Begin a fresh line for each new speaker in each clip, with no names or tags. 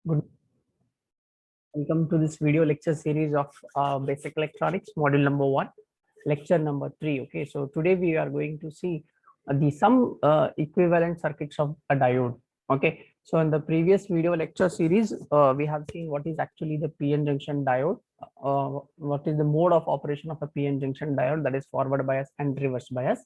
Good. Welcome to this video lecture series of basic electronics, module number 1, lecture number 3. Okay, so today we are going to see the some equivalent circuits of a diode. Okay, so in the previous video lecture series, we have seen what is actually the PN junction diode, what is the mode of operation of a PN junction diode, that is forward bias and reverse bias.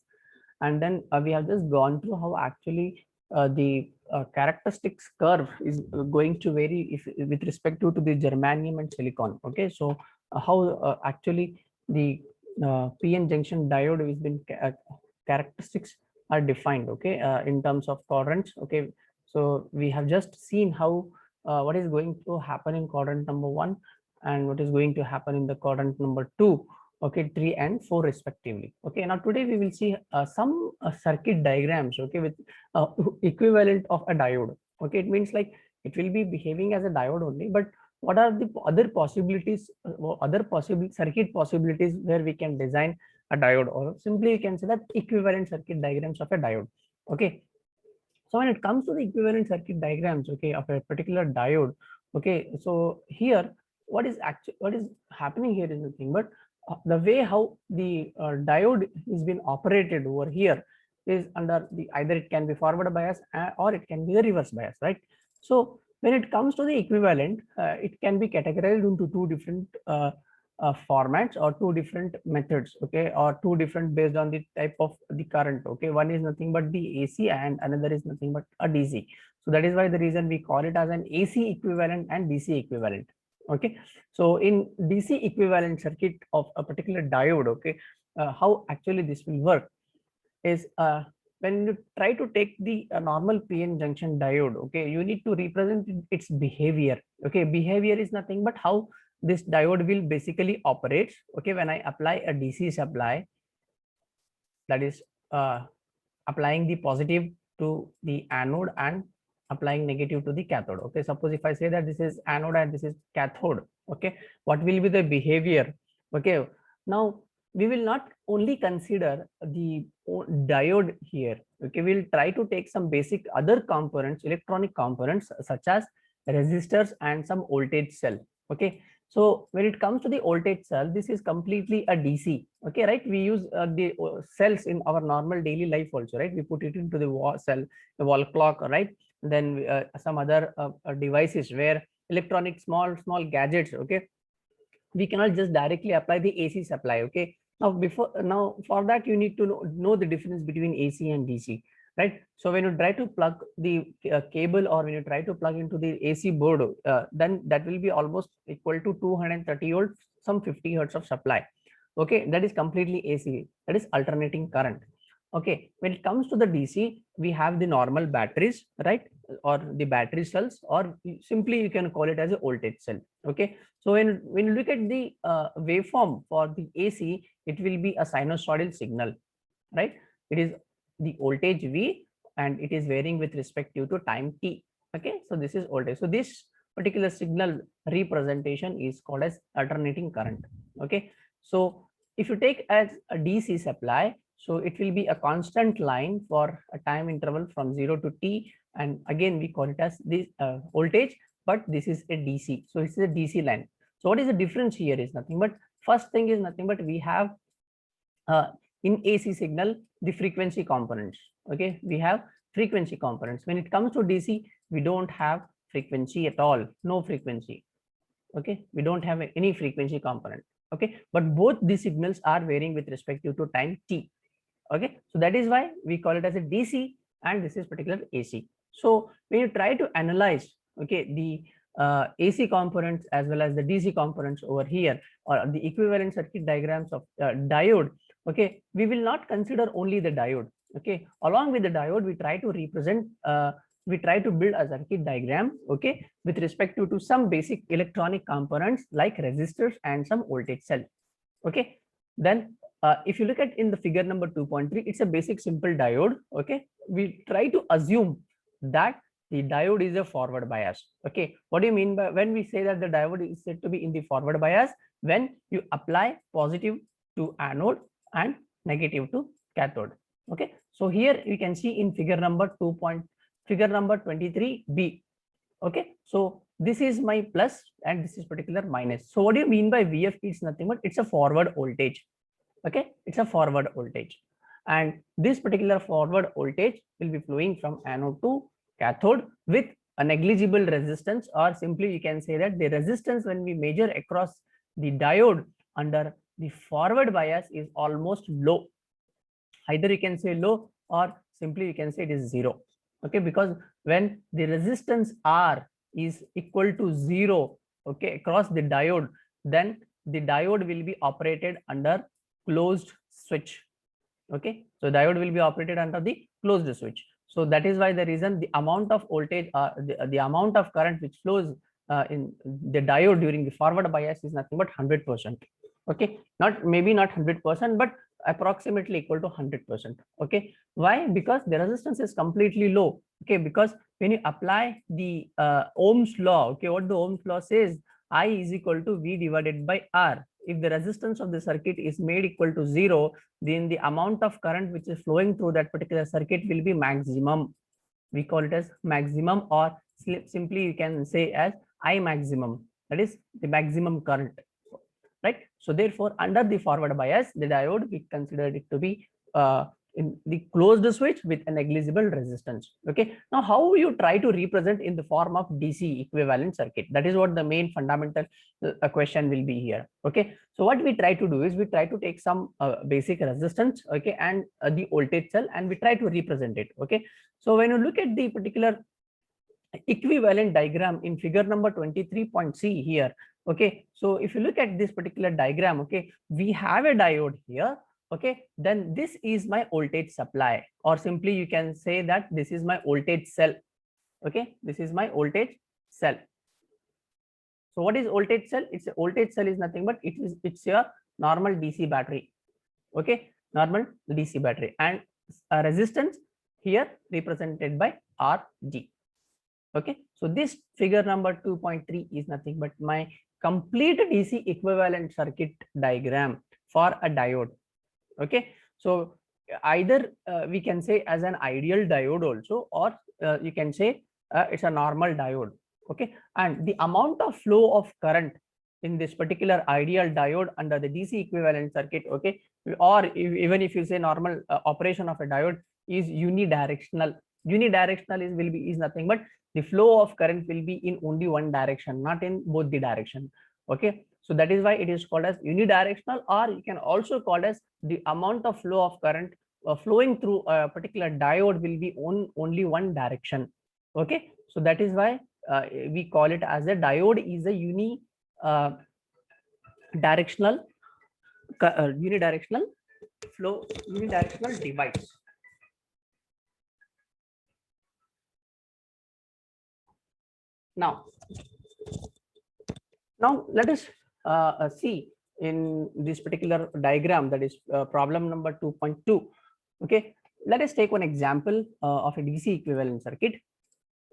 And then we have just gone through how actually the characteristics curve is going to vary if with respect to the germanium and silicon. Okay, so how actually the PN junction diode has been characteristics are defined, okay, in terms of quadrants. Okay, so we have just seen how what is going to happen in quadrant number 1 and what is going to happen in the quadrant number 2, okay, 3 and 4 respectively. Okay, now today we will see some circuit diagrams, okay, with equivalent of a diode. Okay, it means like it will be behaving as a diode only, but what are the other possibilities, other possible circuit possibilities where we can design a diode, or simply you can say that equivalent circuit diagrams of a diode. Okay, so when it comes to the equivalent circuit diagrams, okay, of a particular diode, okay, so here what is happening here is nothing but the way how the diode is being operated over here is under the either it can be forward bias or it can be the reverse bias, right? So when it comes to the equivalent, it can be categorized into two different formats or two different methods, okay, or two different based on the type of the current. Okay, one is nothing but the AC and another is nothing but a DC. So that is why the reason we call it as an AC equivalent and DC equivalent. Okay, so in DC equivalent circuit of a particular diode, okay, how actually this will work is when you try to take the normal PN junction diode, okay, you need to represent its behavior. Okay, behavior is nothing but how this diode will basically operate. Okay, when I apply a DC supply, that is applying the positive to the anode and applying negative to the cathode. Okay, suppose if I say that this is anode and this is cathode, okay, what will be the behavior? Okay, now we will not only consider the diode here. Okay, we'll try to take some basic other components, electronic components such as resistors and some voltage cell. Okay, so when it comes to the voltage cell, this is completely a DC. Okay, right? We use the cells in our normal daily life also, right? We put it into the wall cell, the wall clock, right? Then some other devices where electronic small gadgets. Okay, we cannot just directly apply the AC supply. Okay, now for that you need to know the difference between AC and DC, right? So when you try to plug the cable or when you try to plug into the AC board, then that will be almost equal to 230 volt, some 50 hertz of supply. Okay, that is completely AC, that is alternating current. Okay, when it comes to the DC, we have the normal batteries, right, or the battery cells, or simply you can call it as a voltage cell. Okay, so when you look at the waveform for the AC, it will be a sinusoidal signal, right? It is the voltage V and it is varying with respect to time t. Okay, so this is voltage. So this particular signal representation is called as alternating current. Okay, so if you take as a DC supply, so it will be a constant line for a time interval from 0 to t, and again we call it as this voltage, but this is a DC, so this is a DC line. So what is the difference here is nothing but first thing is nothing but we have in AC signal the frequency components. Okay, we have frequency components. When it comes to DC, we don't have frequency at all, no frequency. Okay, we don't have any frequency component. Okay, but both these signals are varying with respect to time t. Okay, so that is why we call it as a DC and this is particular AC. So when you try to analyze, okay, the AC components as well as the DC components over here, or the equivalent circuit diagrams of diode, okay, we will not consider only the diode. Okay, along with the diode, we try to represent we try to build a circuit diagram, okay, with respect to some basic electronic components like resistors and some voltage cell. Okay, then if you look at in the figure number 2.3, it's a basic simple diode. Okay, we try to assume that the diode is a forward bias. Okay, what do you mean by when we say that the diode is said to be in the forward bias? When you apply positive to anode and negative to cathode. Okay, so here you can see in figure number 23b, Okay, so this is my plus and this is particular minus. So what do you mean by VFP? It's nothing but it's a forward voltage. Okay, it's a forward voltage, and this particular forward voltage will be flowing from anode to cathode with a negligible resistance, or simply you can say that the resistance when we measure across the diode under the forward bias is almost low. Either you can say low or simply you can say it is zero. Okay, because when the resistance R is equal to zero, okay, across the diode, then the diode will be operated under closed switch. Okay, so diode will be operated under the closed switch. So that is why the reason the amount of voltage, the amount of current which flows in the diode during the forward bias is nothing but 100%. Okay, not maybe not 100%, but approximately equal to 100%. Okay, why? Because the resistance is completely low. Okay, because when you apply the Ohm's law, okay, what the Ohm's law says, I is equal to V divided by R. If the resistance of the circuit is made equal to zero, then the amount of current which is flowing through that particular circuit will be maximum. We call it as maximum, or simply you can say as I maximum, that is the maximum current, right? So therefore under the forward bias, the diode, we considered it to be in the closed switch with a negligible resistance. Okay, now how you try to represent in the form of DC equivalent circuit, that is what the main fundamental question will be here. Okay, so what we try to do is we try to take some basic resistance, okay, and the voltage cell, and we try to represent it. Okay, so when you look at the particular equivalent diagram in figure number 23.c here. Okay, so if you look at this particular diagram, okay, we have a diode here. Okay, then this is my voltage supply, or simply you can say that this is my voltage cell. Okay, this is my voltage cell. So what is voltage cell? It's a voltage cell is nothing but it's your normal DC battery. Okay, normal DC battery, and a resistance here represented by RG. Okay, so this figure number 2.3 is nothing but my complete DC equivalent circuit diagram for a diode. Okay, so either we can say as an ideal diode also, or you can say it's a normal diode. Okay, and the amount of flow of current in this particular ideal diode under the DC equivalent circuit, okay, or even if you say normal operation of a diode is unidirectional. Unidirectional is nothing but the flow of current will be in only one direction, not in both the direction. Okay, so that is why it is called as unidirectional, or you can also call as the amount of flow of current flowing through a particular diode will be only one direction. Okay, so that is why we call it as a diode is a unidirectional unidirectional device. Now let us see in this particular diagram, that is problem number 2.2. Okay, let us take one example of a DC equivalent circuit.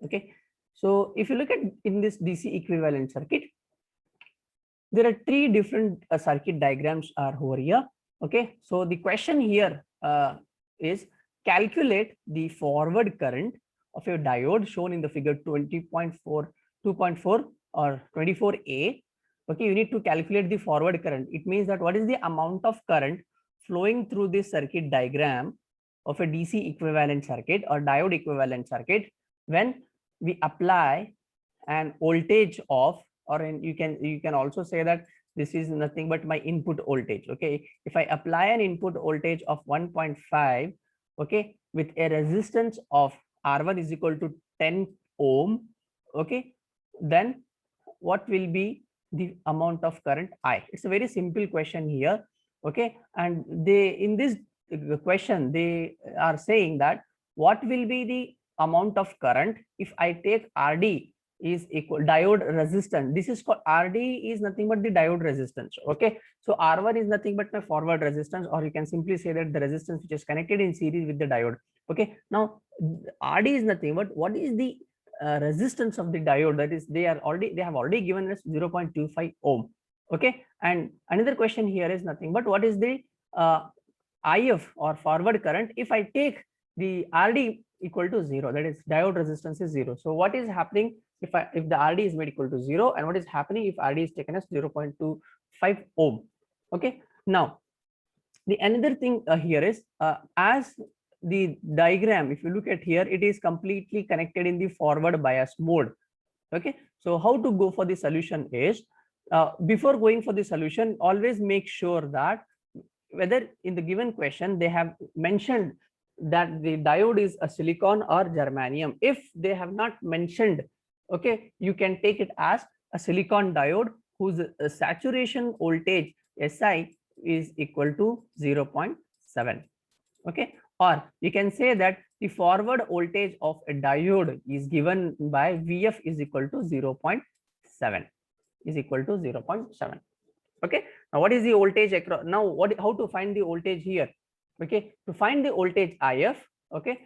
Okay, so if you look at in this DC equivalent circuit, there are three different circuit diagrams are over here. Okay, so the question here is calculate the forward current of a diode shown in the figure 2.4 or 24a. Okay, you need to calculate the forward current. It means that what is the amount of current flowing through this circuit diagram of a DC equivalent circuit or diode equivalent circuit when we apply an voltage of, or you can also say that this is nothing but my input voltage. Okay, if I apply an input voltage of 1.5, okay, with a resistance of R1 is equal to 10 ohm, okay, then what will be the amount of current I? It's a very simple question here. Okay, and they in this question they are saying that what will be the amount of current if I take RD is equal diode resistance. This is called RD is nothing but the diode resistance. Okay, so R1 is nothing but my forward resistance, or you can simply say that the resistance which is connected in series with the diode. Okay, now RD is nothing but what is the resistance of the diode, that is they have already given us 0.25 ohm. Okay, and another question here is nothing but what is the IF or forward current if I take the RD equal to 0, that is diode resistance is 0. So what is happening? if the RD is made equal to 0, and what is happening if RD is taken as 0.25 ohm. Okay, now the another thing here is as the diagram, if you look at here, it is completely connected in the forward bias mode. Okay, so how to go for the solution is, before going for the solution, always make sure that whether in the given question they have mentioned that the diode is a silicon or germanium. If they have not mentioned, okay, you can take it as a silicon diode whose saturation voltage SI is equal to 0.7. Okay, or you can say that the forward voltage of a diode is given by Vf is equal to 0.7, is equal to 0.7. Okay, now what is the voltage across? Now how to find the voltage here? Okay, to find the voltage IF, okay,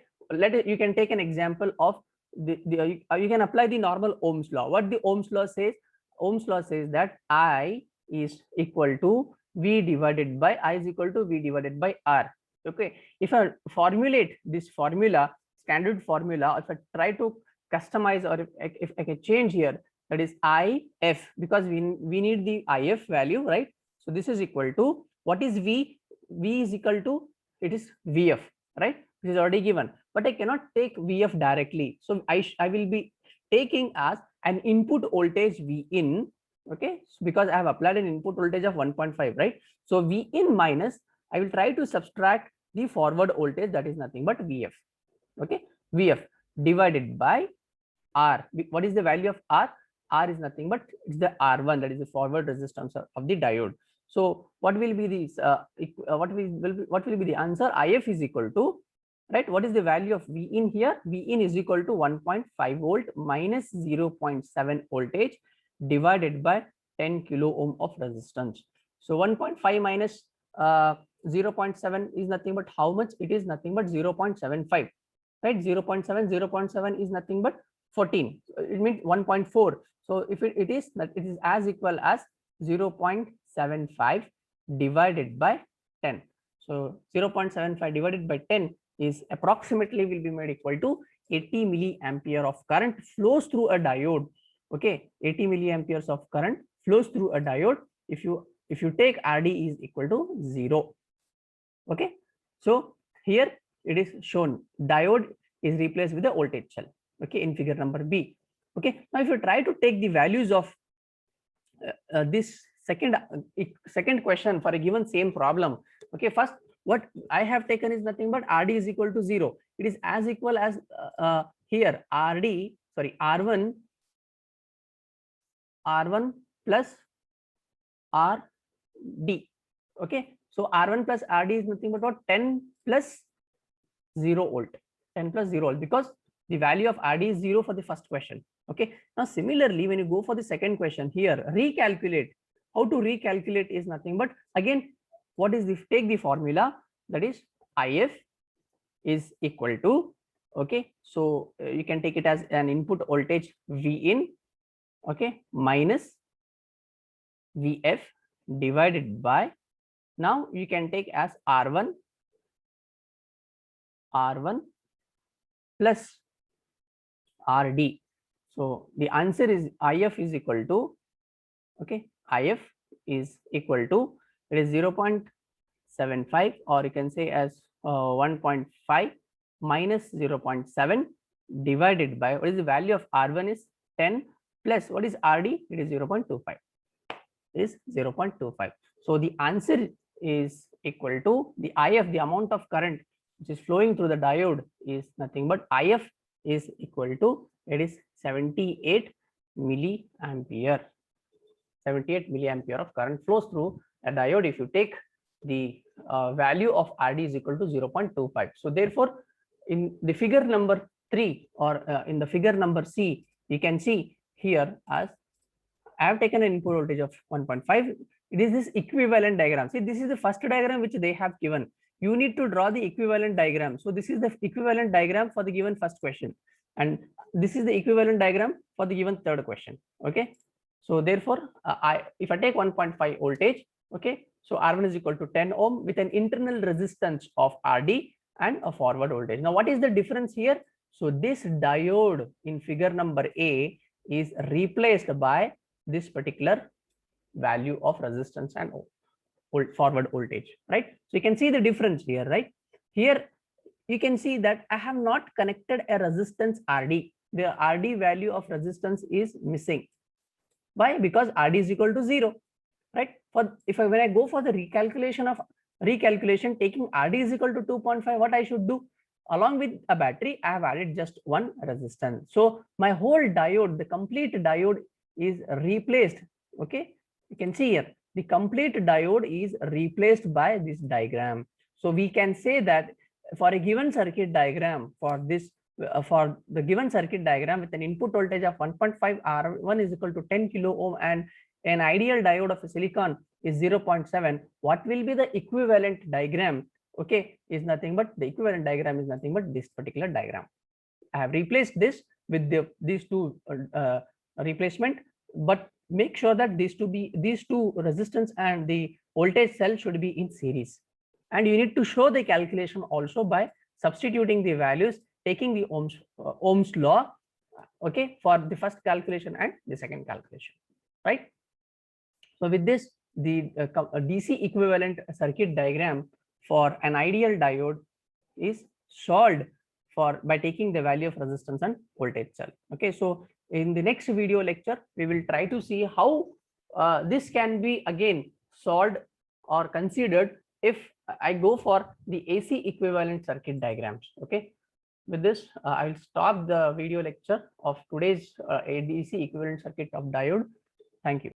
you can take an example of you can apply the normal Ohm's law. What the Ohm's law says? Ohm's law says that I is equal to V divided by I is equal to V divided by R. Okay, if I formulate this formula, standard formula, if I try to customize, or if I can change here, that is IF, because we need the IF value, right? So this is equal to, what is V? V is equal to, it is Vf, right? This is already given, but I cannot take Vf directly. So I will be taking as an input voltage V in, okay, because I have applied an input voltage of 1.5, right? So V in minus, I will try to subtract the forward voltage, that is nothing but Vf. Okay, Vf divided by R. What is the value of R? R is nothing but it's the R1, that is the forward resistance of the diode. So what will be the what will be the answer? IF is equal to, right, what is the value of V in here? V in is equal to 1.5 volt minus 0.7 voltage divided by 10 kilo ohm of resistance. So 1.5 minus 0.7 is nothing but how much? It is nothing but 0.75, right? 0.7 is nothing but 14. It means 1.4. So if it is as equal as 0.75 divided by 10. So 0.75 divided by 10 is approximately will be made equal to 80 milliampere of current flows through a diode. Okay, 80 milliamperes of current flows through a diode if you take RD is equal to 0. Okay, so here it is shown diode is replaced with the voltage cell, okay, in figure number B. Okay, now if you try to take the values of this second question for a given same problem, okay, first what I have taken is nothing but RD is equal to 0. It is as equal as here R1 plus RD. Okay, so R1 plus RD is nothing but what? 10 plus 0 volt, 10 plus 0 volt, because the value of RD is 0 for the first question. Okay, now similarly when you go for the second question here, recalculate. How to recalculate is nothing but, again, what is the, take the formula, that is IF is equal to, okay, so you can take it as an input voltage V in, okay, minus Vf divided by, now you can take as R1 plus RD. So the answer is IF is equal to, okay, IF is equal to, it is 0.75, or you can say as 1.5 minus 0.7 divided by, what is the value of R1 is 10 plus what is RD? It is 0.25. Is 0.25. So the answer is equal to the IF, the amount of current which is flowing through the diode is nothing but IF is equal to, it is 78 milliampere. 78 milliampere of current flows through a diode if you take the value of RD is equal to 0.25. So therefore, in the figure number 3 or in the figure number C, you can see here as I have taken an input voltage of 1.5. It is this equivalent diagram. See, this is the first diagram which they have given. You need to draw the equivalent diagram. So this is the equivalent diagram for the given first question, and this is the equivalent diagram for the given third question. Okay, so therefore if I take 1.5 voltage, okay, so R1 is equal to 10 ohm with an internal resistance of RD and a forward voltage. Now what is the difference here? So this diode in figure number A is replaced by this particular value of resistance and forward voltage, right? So you can see the difference here, right? Here you can see that I have not connected a resistance RD. The RD value of resistance is missing. Why? Because RD is equal to 0, right? For when I go for the recalculation taking RD is equal to 2.5, what I should do? Along with a battery, I have added just one resistance. So my whole diode, the complete diode is replaced. Okay, you can see here the complete diode is replaced by this diagram. So we can say that for a given circuit diagram, for the given circuit diagram with an input voltage of 1.5, R1 is equal to 10 kilo ohm and an ideal diode of a silicon is 0.7, what will be the equivalent diagram? Okay, is nothing but the equivalent diagram is nothing but this particular diagram. I have replaced this with these two replacement, but make sure that these two resistance and the voltage cell should be in series. And you need to show the calculation also by substituting the values, taking the Ohm's law, okay, for the first calculation and the second calculation, right? So with this, the DC equivalent circuit diagram for an ideal diode is solved by taking the value of resistance and voltage cell. Okay, so in the next video lecture, we will try to see how this can be again solved or considered if I go for the AC equivalent circuit diagrams. Okay, with this, I will stop the video lecture of today's AC equivalent circuit of diode. Thank you.